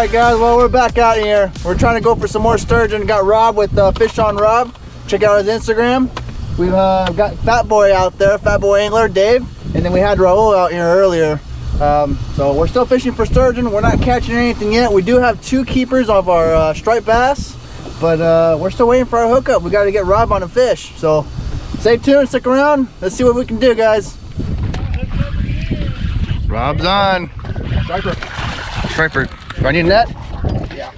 Alright guys, well we're back out here. We're trying to go for some more sturgeon. Got Rob with Fish on Rob. Check out his Instagram. We've got Fat Boy out there, Fat Boy Angler, Dave. And then we had Raul out here earlier. So we're still fishing for sturgeon. We're not catching anything yet. We do have 2 keepers of our striped bass. But we're still waiting for our hookup. We got to get Rob on a fish. So stay tuned, stick around. Let's see what we can do, guys. Rob's on. Striper. Striper. Do I need a net? Yeah.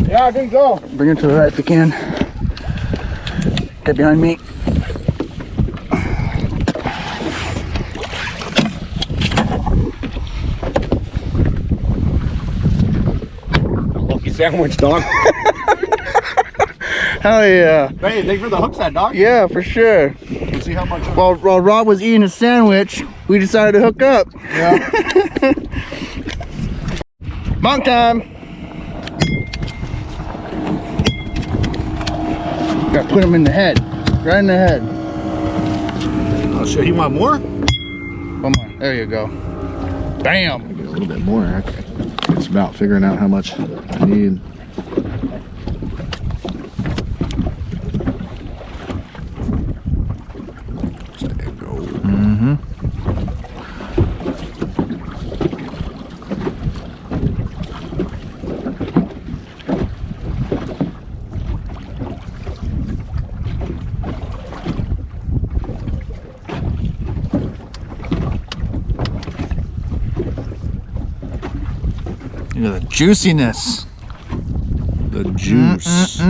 Yeah, I think so. Bring him to the right if you can. Get behind me. Lucky sandwich, dog. Hell yeah. Hey, thanks for the hook set, dog. Yeah, for sure. Let's see how much. While Rob was eating a sandwich, we decided to hook up. Yeah. Monk time. Gotta put him in the head. Right in the head. Oh shit, you want more? One more. There you go. Bam. Get a little bit more. Okay. It's about figuring out how much I need. There you go. Mm-hmm. Look at the juiciness. The juice.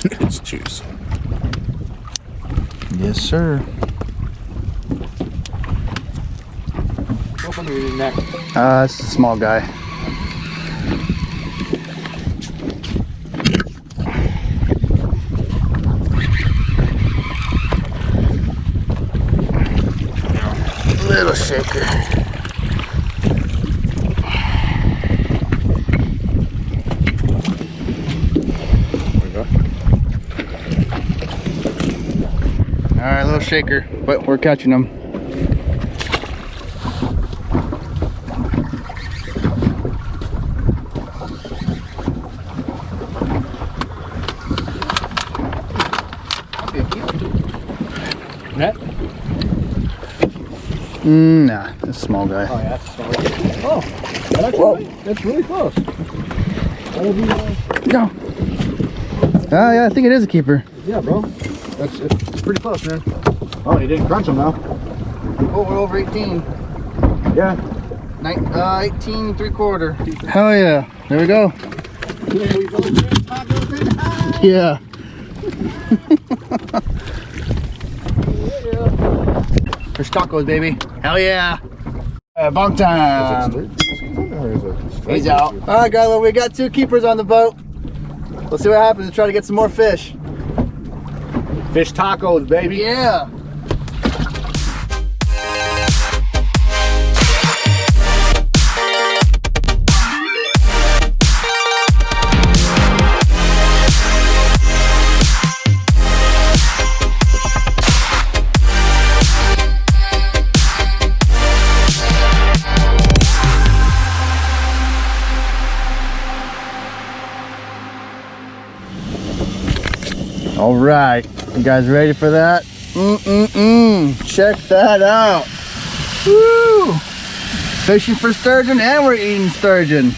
It's juice. Yes, sir. What's under your neck? It's a small guy. Little shaker. There we go. All right, little shaker, but we're catching them. Net? Nah, that's a small guy. Oh yeah, that's sorry. Oh, that's really close. No. Yeah, I think it is a keeper. Yeah, bro. It's pretty close, man. Oh, you didn't crunch them now. Oh, we're over 18. Yeah. 18 3/4. Hell yeah. There we go. Yeah. There's tacos, baby. Hell yeah. Bunk time. He's out. All right, guys. Well, we got 2 keepers on the boat. Let's see what happens to try to get some more fish. Fish tacos, baby. Yeah. All right, you guys ready for that? Check that out. Woo! Fishing for sturgeon and we're eating sturgeon.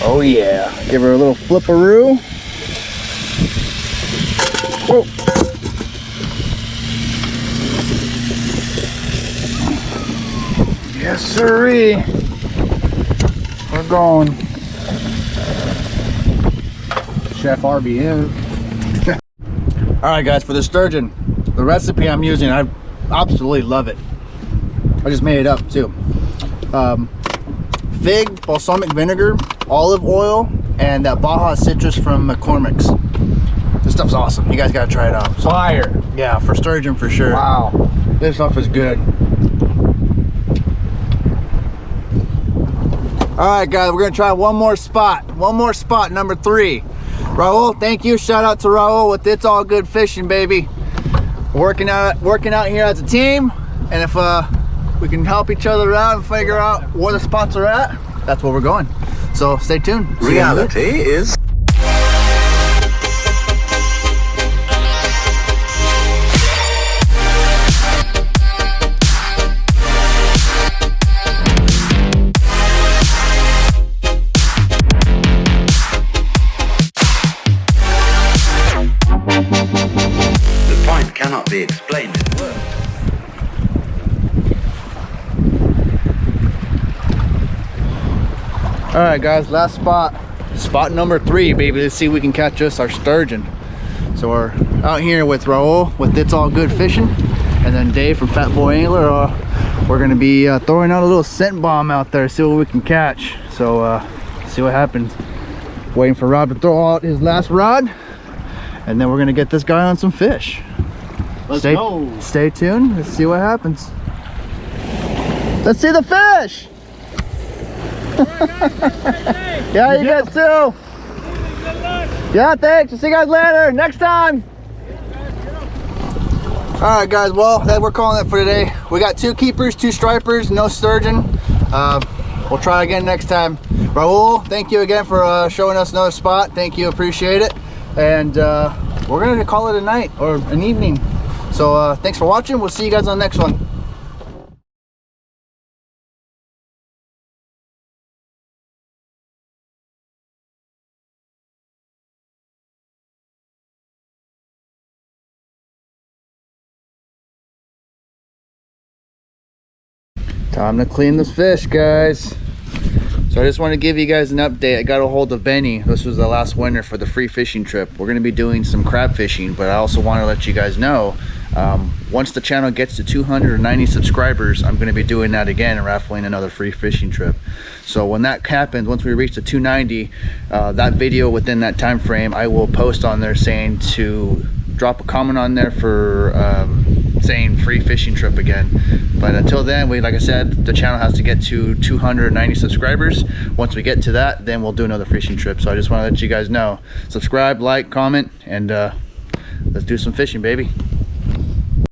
Oh yeah. Give her a little flipperoo. Whoa. Yes sirree. We're going. Chef RBN. All right, guys, for the sturgeon, the recipe I'm using, I absolutely love it. I just made it up too. Fig, balsamic vinegar, olive oil, and that Baja citrus from McCormick's. This stuff's awesome. You guys gotta try it out. Fire. Yeah, for sturgeon for sure. Wow. This stuff is good. All All right, guys, we're gonna try one more spot, number 3. Raul, thank you. Shout out to Raul with It's All Good Fishing, baby. Working out here as a team, and if we can help each other out and figure out where the spots are at, that's where we're going. So stay tuned. Reality is... cannot be explained in words. All right, guys, last spot number 3, baby. Let's see if we can catch us our sturgeon. So we're out here with Raul with It's All Good Fishing, and then Dave from Fat Boy Angler. We're gonna be throwing out a little scent bomb out there, see what we can catch. So see what happens. Waiting for Rob to throw out his last rod, and then we're gonna get this guy on some fish. Let's go. Stay tuned. Let's see what happens. Let's see the fish. Yeah, you guys too. Yeah, thanks. I'll see you guys later. Next time. All right, guys. Well, we're calling it for today. We got 2 keepers, 2 stripers, no sturgeon. We'll try again next time. Raul, thank you again for showing us another spot. Thank you. Appreciate it. And we're gonna call it a night or an evening. So thanks for watching. We'll see you guys on the next one. Time to clean this fish, guys. So I just want to give you guys an update. I got a hold of Benny. This was the last winner for the free fishing trip. We're going to be doing some crab fishing, but I also want to let you guys know, once the channel gets to 290 subscribers, I'm going to be doing that again and raffling another free fishing trip. So when that happens, once we reach the 290, that video within that time frame, I will post on there saying to drop a comment on there for saying free fishing trip again. But until then, like I said, the channel has to get to 290 subscribers. Once we get to that, then we'll do another fishing trip. So I just want to let you guys know, subscribe, like, comment, and let's do some fishing, baby.